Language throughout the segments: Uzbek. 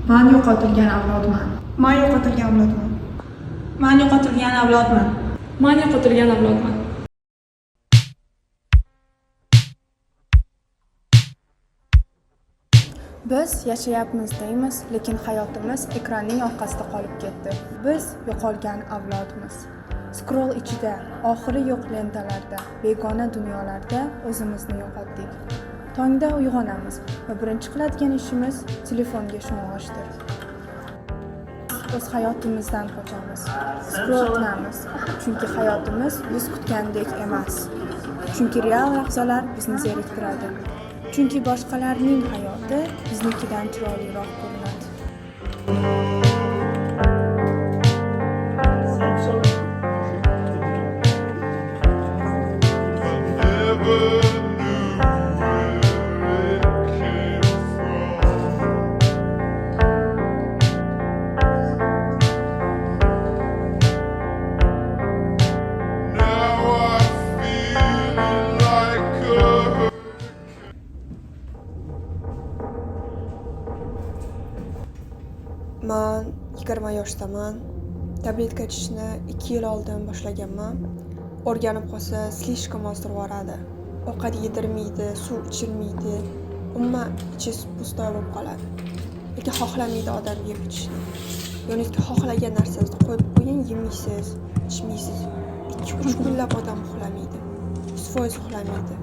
Man yo'qotilgan avlodman. Man yo'qotilgan avlodman. Man yo'qotilgan avlodman. Man yo'qotilgan avlodman. Biz yashayapmiz deymiz, lekin hayotimiz ekranning orqasida qolib ketdi. Biz yo'qolgan avlodmiz. Scroll ichida, oxiri yo'q lentalarda, begona dunyolarda o'zimizni yo'qotdik. Tongda uyg'onamiz va birinchi qiladigan ishimiz telefonga sho'ng'ishdir. O'z hayotimizdan qochamiz. Scroll qilamiz, chunki hayotimiz biz kutgandek emas. Chunki real lahzalar bizni zeriktiradi. Chunki boshqalarning hayoti biznikidan chiroyliroq ko'rinadi. Man 20 yoshdaman. Tabletka ichishni 2 yil oldin boshlaganman. O'rganib qolsa, slishkom ozdirvoradi. Ovqat yedirmaydi, suv ichirmaydi. Umuman ichi pustoy bo'lib qoladi. Lekin xohlamaydi odam yeb ichishni. Yo'nizga xohlagan narsangizni qo'yib qo'ying, yemaysiz, ichmaysiz. 2-3 kunlab odam uxlamaydi. 100% uxlamaydi.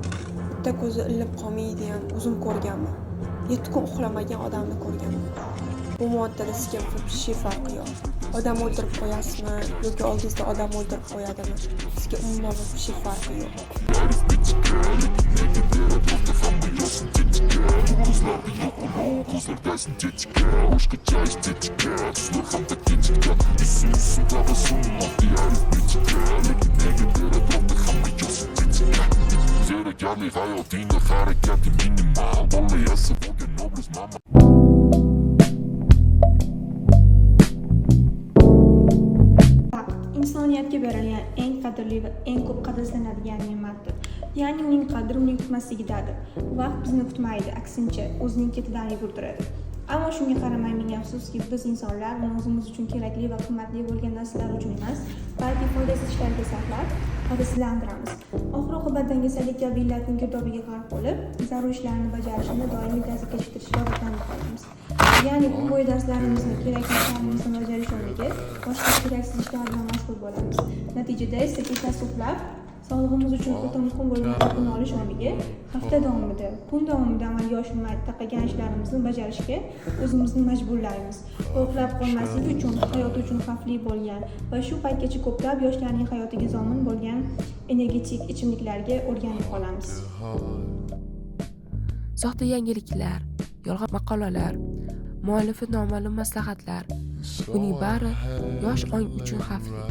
Bitta ko'zi ilib qolmaydi ham o'zim ko'rganman. 7 kun uxlamagan odamni ko'rganman. Bu moddada sizga hech farqi yo'q. Odam o'ldirib qo'yasizmi yoki oldingizda odam o'ldirib qo'yadimi? Sizga umuman hech farqi yo'q. Insoniyatga berilgan eng qadrli va eng ko'p qadrlanadigan ne'matdir. Ya'ni uning qadri uning kutmasligidadir. Vaqt bizni kutmaydi, aksincha o'zining ketidan yugurtiradi. Ammo shunga qaramay ming afsuski, biz insonlar uni o'zimiz uchun kerakli va qimmatli bo'lgan narsalar uchun emas, balki foydasiz ishlarga sarflab, odatlantiramiz. Oxir-oqibat dangasalik kabi illatning girdobiga g'arq bo'lib, zarur ishlarni bajarishni doimiy dazga kechirishga odatlanib qolamiz. Ya'ni kun bo'yi darslarimizni, kerakli ishlarimizni bajarish o'rniga boshqa keraksiz ishlar bilan mashg'ul bo'lamiz. Natijada esa kechasi uxlab, sog'lig'imiz uchun o'ta muhim bo'lgan ovqatni olish o'rniga hafta davomida, kun davomida amalga oshirmay taqagan ishlarimizni bajarishga o'zimizni majburlaymiz. Uxlab qolmaslik uchun hayot uchun xavfli bo'lgan va shu paytgacha ko'plab yoshlarning hayotiga zomin bo'lgan energetik ichimliklarga o'rganib qolamiz. Soxta yangiliklar, yolg'on maqolalar, muallifi noma'lum maslahatlar, buning bari yosh ong uchun xavfli.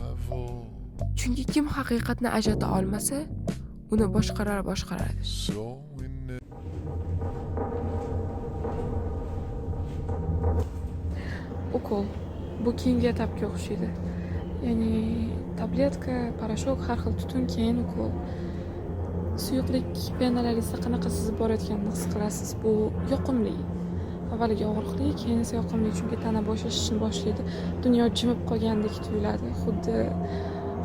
Chunki kim haqiqatni ajrata olmasa, uni boshqalar boshqaradi. Ukol. Bu keyingi etapga o'xshaydi. Ya'ni tabletka, parashok, har xil tutun, keyin ukol. Suyuqlik venalaringizda qanaqa sizib borayotganini his qilasiz. Bu yoqimli. Avvaliga og'riqli, keyin esa yoqimli, chunki tana bo'shashishni boshlaydi. Dunyo jimib qolgandek tuyuladi. Xuddi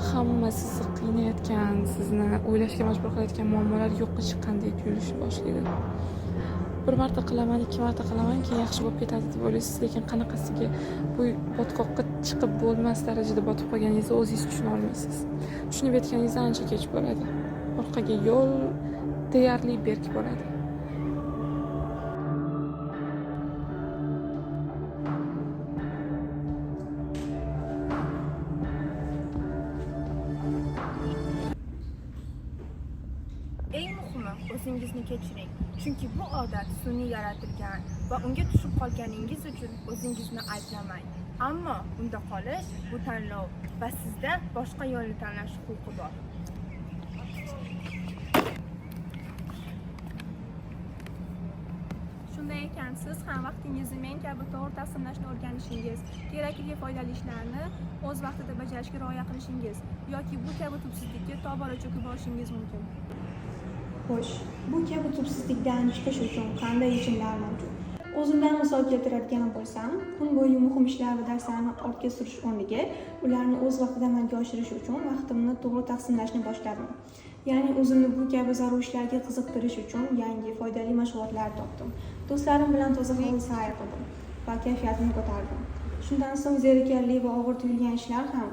hamma sizni qiynayotgan, sizni o'ylashga majbur qilayotgan muammolar yo'qqa chiqqandek tuyulishni boshlaydi. Bir marta qilaman, 2 marta qilaman, keyin yaxshi bo'lib ketadi deb o'ylaysiz, lekin qanaqasiga bu botqoqqa chiqib bo'lmas darajada botib qolganingizni o'zingiz tushuna olmaysiz. Tushunib yetganingizda ancha kech bo'ladi. Orqaga yo'l deyarli berk bo'ladi. Eng muhimi, o'zingizni kechiring. Chunki bu odat sun'iy yaratilgan va unga tushib qolganingiz uchun o'zingizni ayblamang. Ammo unda qolish bu tanlov va sizda boshqa yo'lni tanlash huquqi bor. Shunday ekan, siz ham vaqtingizni men kabi to'g'ri taqsimlashni o'rganishingiz, kerakli foydali ishlarni o'z vaqtida bajarishga rioya qilishingiz yoki bu kabi tubsizlikka tobora cho'kib borishingiz mumkin. Xo'sh, bu kabi tubsizlikdan chiqish uchun qanday yechimlar mavjud? O'zimdan misol keltiradigan bo'lsam, kun bo'yi muhim ishlar va darslarni ortga surish o'rniga ularni o'z vaqtida amalga oshirish uchun vaqtimni to'g'ri taqsimlashni boshladim. Ya'ni o'zimni bu kabi zarur ishlarga qiziqtirish uchun yangi foydali mashg'ulotlar topdim. Do'stlarim bilan toza havoda sayr qildim va kayfiyatimni ko'tardim. Shundan so'ng zerikarli va og'ir tuyulgan ishlar ham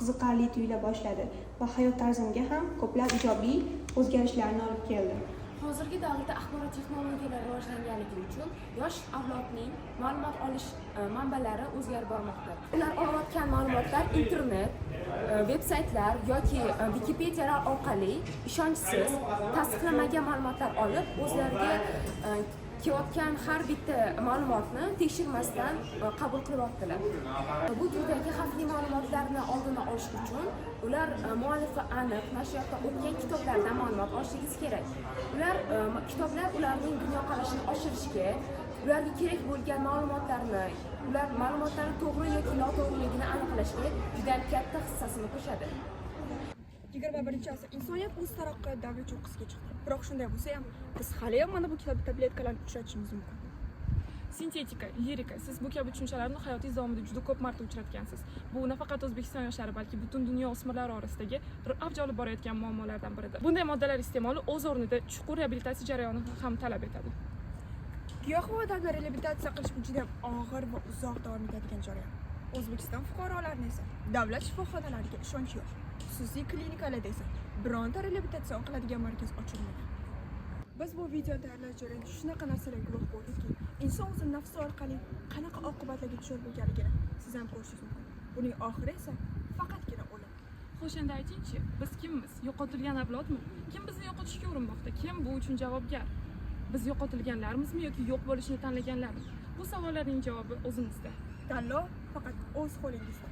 qiziqarli tuyula boshladi va hayot tarzimga ham ko'plab ijobiy o'zgarishlarni olib keldi. Hozirgi davrda axborot texnologiyalari rivojlanganligi uchun yosh avlodning ma'lumot olish manbalari o'zgarib bormoqda. Ular olayotgan ma'lumotlar internet, veb-saytlar yoki Wikipediyalar orqali ishonchsiz, tasdiqlanmagan ma'lumotlar olib, o'zlariga kelayotgan har bitta ma'lumotni tekshirmasdan qabul qilyaptilar. Bu turdagi xavfli ma'lumotlarni oldini olish uchun ular muallifi aniq nashriyotda o'tgan kitoblardan ma'lumot olishingiz kerak. Kitoblar ularning dunyoqarashini oshirishga, ularga kerak bo'lgan ma'lumotlarni to'g'ri yoki noto'g'riligini aniqlashga juda katta hissasini qo'shadi. 21-asr insoniyat o'z taraqqiyot davri cho'qqisiga chiqdi. Biroq shunday bo'lsa ham, biz hali ham mana bu kabi tabletkalarni uchratishimiz mumkin. Sintetika, lirika, siz bu kabi tushunchalarni hayotingiz davomida juda ko'p marta uchratgansiz. Bu nafaqat O'zbekiston yoshlari, balki butun dunyo o'smirlari orasidagi avj olib borayotgan muammolardan biridir. Bunday moddalar iste'moli o'z o'rnida chuqur reabilitatsiya jarayonini ham talab etadi. Giyohvand odamlar reabilitatsiya qilish bu juda og'ir va uzoq davom etadigan jarayon. O'zbekiston fuqarolarini esa davlat shifoxonalariga ishonch yo'q. Xususiy klinikalarda esa bironta reabilitatsiya qiladigan markaz ochilmagan. Biz bu video tayyorlash jarayonida shunaqa narsalarga guvoh bo'ldikki, inson o'zi nafsi orqali qanaqa oqibatlarga duchor bo'lganligini siz ham ko'rishingiz mumkin. Buning oxiri esa faqatgina o'lim. Xo'sh, endi aytingchi, biz kimmiz? Yo'qotilgan avlodmi? Kim bizni yo'qotishga urinmoqda? Kim bu uchun javobgar? Biz yo'qotilganlarmizmi yoki yo'q bo'lishni tanlaganlarmi? Bu savollarning javobi o'zimizda. Tanlov faqat o'z qo'lingizda.